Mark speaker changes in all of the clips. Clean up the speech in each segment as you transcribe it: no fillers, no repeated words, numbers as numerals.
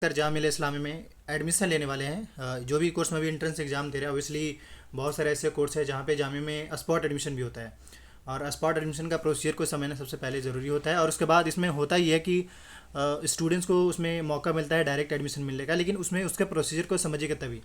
Speaker 1: कर जामिया इस्लामी में एडमिशन लेने वाले हैं, जो भी कोर्स में भी एंट्रेंस एग्ज़ाम दे रहे हैं। ऑब्वियसली बहुत सारे ऐसे कोर्स है जहाँ पे जामिया में स्पॉट एडमिशन भी होता है, और स्पॉट एडमिशन का प्रोसीजर को समझना सबसे पहले ज़रूरी होता है। और उसके बाद इसमें होता ही है कि स्टूडेंट्स को उसमें मौका मिलता है डायरेक्ट एडमिशन मिलने का, लेकिन उसमें उसके प्रोसीजर को समझिएगा तभी।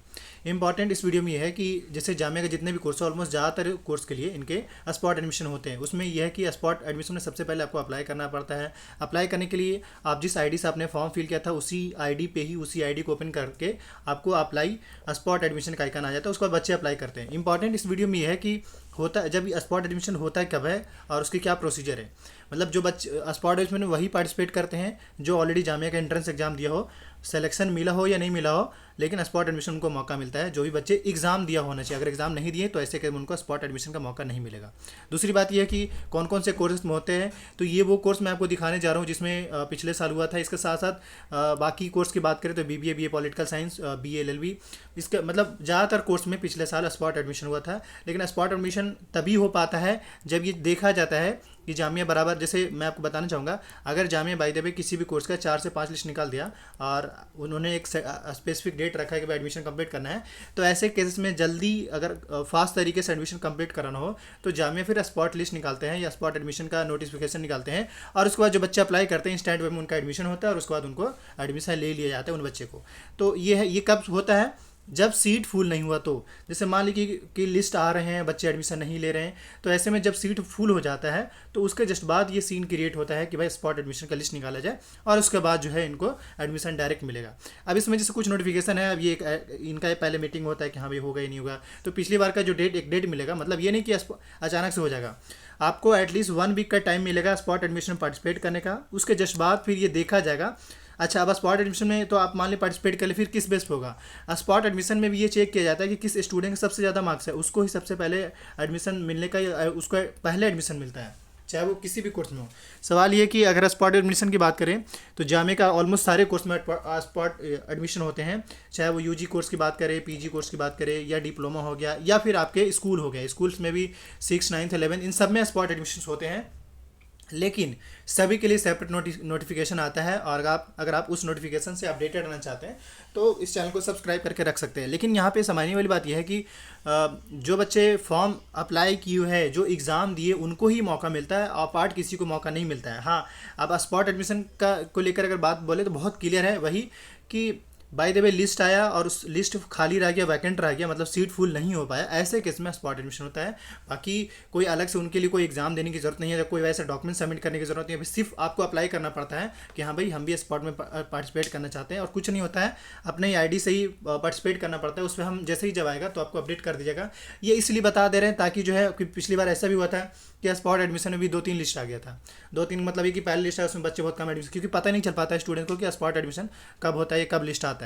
Speaker 1: इंपॉर्टेंट इस वीडियो में यह है कि जैसे जामिया के जितने भी कोर्स हैं, ऑलमोस्ट ज़्यादातर कोर्स के लिए इनके स्पॉट एडमिशन होते हैं। उसमें यह है कि स्पॉट एडमिशन में सबसे पहले आपको अप्लाई करना पड़ता है। अप्लाई करने के लिए आप जिस आईडी से आपने फॉर्म फिल किया था उसी आईडी पे ही उसी आईडी को ओपन करके आपको अप्लाई स्पॉट एडमिशन का आइकन आ जाता है, उसके बाद बच्चे अप्लाई करते हैं। इंपॉर्टेंट इस वीडियो में यह है कि होता है जब स्पॉट एडमिशन होता है कब है और उसकी क्या प्रोसीजर है। मतलब जो बच्चे स्पॉट एडमिशन में वही पार्टिसिपेट करते हैं जो ऑलरेडी जामिया का एंट्रेंस एग्जाम दिया हो, सिलेक्शन मिला हो या नहीं मिला हो, लेकिन स्पॉट एडमिशन उनको मौका मिलता है। जो भी बच्चे एग्ज़ाम दिया होना चाहिए, अगर एग्ज़ाम नहीं दिए तो ऐसे केस में उनको स्पॉट एडमिशन का मौका नहीं मिलेगा। दूसरी बात यह है कि कौन कौन से कोर्सेज में होते हैं, तो ये वो कोर्स मैं आपको दिखाने जा रहा हूँ जिसमें पिछले साल हुआ था। इसके साथ साथ बाकी कोर्स की बात करें तो BBA political science, BA LLB, इसके मतलब ज़्यादातर कोर्स में पिछले साल स्पॉट एडमिशन हुआ था। लेकिन स्पॉट एडमिशन तभी हो पाता है जब ये देखा जाता है कि जामिया बराबर, जैसे मैं आपको बताना चाहूँगा, अगर जामिया बाय द वे किसी भी कोर्स का 4 से 5 लिस्ट निकाल दिया और उन्होंने एक स्पेसिफिक डेट रखा है कि भाई एडमिशन कंप्लीट करना है, तो ऐसे केसेस में जल्दी अगर फास्ट तरीके से एडमिशन कंप्लीट कराना हो तो जामिया फिर स्पॉट लिस्ट निकालते हैं या स्पॉट एडमिशन का नोटिफिकेशन निकालते हैं, और उसके बाद जो बच्चे अप्लाई करते हैं इंस्टेंट वे में उनका एडमिशन होता है और उसके बाद उनको एडमिशन ले लिया जाता है उन बच्चे को। तो ये है, ये कब होता है जब सीट फुल नहीं हुआ। तो जैसे मान लीजिए कि लिस्ट आ रहे हैं, बच्चे एडमिशन नहीं ले रहे हैं, तो ऐसे में जब सीट फुल हो जाता है तो उसके जस्ट बाद ये सीन क्रिएट होता है कि भाई स्पॉट एडमिशन का लिस्ट निकाला जाए और उसके बाद जो है इनको एडमिशन डायरेक्ट मिलेगा। अब इसमें जैसे कुछ नोटिफिकेशन है, अब ये इनका पहले मीटिंग होता है कि हाँ भाई होगा ही नहीं होगा। तो पिछली बार का जो एक डेट मिलेगा, मतलब ये नहीं कि अचानक से हो जाएगा, आपको एटलीस्ट 1 वीक का टाइम मिलेगा स्पॉट एडमिशन पार्टिसिपेट करने का। उसके जस्ट बाद फिर ये देखा जाएगा। अच्छा, अब स्पॉट एडमिशन में तो आप मान ली पार्टिसिपेट कर ले, फिर किस बेस पे होगा। स्पॉट एडमिशन में भी ये चेक किया जाता है कि किस स्टूडेंट के सबसे ज़्यादा मार्क्स है, उसको ही सबसे पहले एडमिशन मिलने का, उसको पहले एडमिशन मिलता है, चाहे वो किसी भी कोर्स में हो। सवाल ये कि अगर स्पॉट एडमिशन की बात करें तो जामिया का ऑलमोस्ट सारे कोर्स में स्पॉट एडमिशन होते हैं, चाहे वो UG कोर्स की बात करें, PG कोर्स की बात करें, या डिप्लोमा हो गया, या फिर आपके स्कूल हो गया। स्कूल्स में भी 6, 9, 11 इन सब में स्पॉट एडमिशन होते हैं, लेकिन सभी के लिए सेपरेट नोटिफिकेशन आता है। और अगर आप उस नोटिफिकेशन से अपडेटेड रहना चाहते हैं तो इस चैनल को सब्सक्राइब करके रख सकते हैं। लेकिन यहाँ पे समझने वाली बात यह है कि जो बच्चे फॉर्म अप्लाई किए हैं, जो एग्ज़ाम दिए, उनको ही मौका मिलता है, और पार्ट किसी को मौका नहीं मिलता है। हाँ, अब स्पॉट एडमिशन का को लेकर अगर बात बोले तो बहुत क्लियर है वही कि बाय द वे लिस्ट आया और उस लिस्ट खाली रह गया, वैकेंट रह गया, मतलब सीट फुल नहीं हो पाया, ऐसे केस में स्पॉट एडमिशन होता है। बाकी कोई अलग से उनके लिए कोई एग्जाम देने की जरूरत नहीं है, कोई वैसा डॉक्यूमेंट सबमिट करने की जरूरत नहीं है। सिर्फ आपको अप्लाई करना पड़ता है कि हाँ भाई हम भी स्पॉट में पार्टिसिपेट करना चाहते हैं, और कुछ नहीं होता है, अपने ही ID से ही पार्टिसिपेट करना पड़ता है। उस पर हम जैसे ही जब आएगा तो आपको अपडेट कर दीजिएगा। ये इसलिए बता दे रहे हैं ताकि जो है कि पिछली बार ऐसा भी हुआ था कि स्पॉट एडमिशन में भी 2-3 लिस्ट आ गया था। 2-3 मतलब ये कि पहली लिस्ट है उसमें बच्चे बहुत कम एडमिशन, क्योंकि पता नहीं चल पाता है स्टूडेंट को कि स्पॉट एडमिशन कब होता है, कब लिस्ट आता है।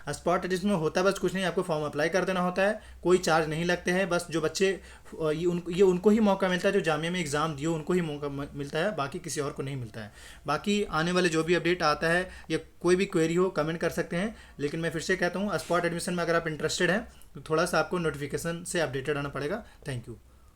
Speaker 1: स्पॉट एडमिशन में होता है बस कुछ नहीं, आपको फॉर्म अप्लाई कर देना होता है, कोई चार्ज नहीं लगते हैं। बस जो बच्चे ये उनको ही मौका मिलता है जो जामिया में एग्ज़ाम दिए, उनको ही मौका मिलता है, बाकी किसी और को नहीं मिलता है। बाकी आने वाले जो भी अपडेट आता है या कोई भी क्वेरी हो कमेंट कर सकते हैं। लेकिन मैं फिर से कहता हूँ, स्पॉट एडमिशन में अगर आप इंटरेस्टेड हैं तो थोड़ा सा आपको नोटिफिकेशन से अपडेटेड रहना पड़ेगा। Thank you.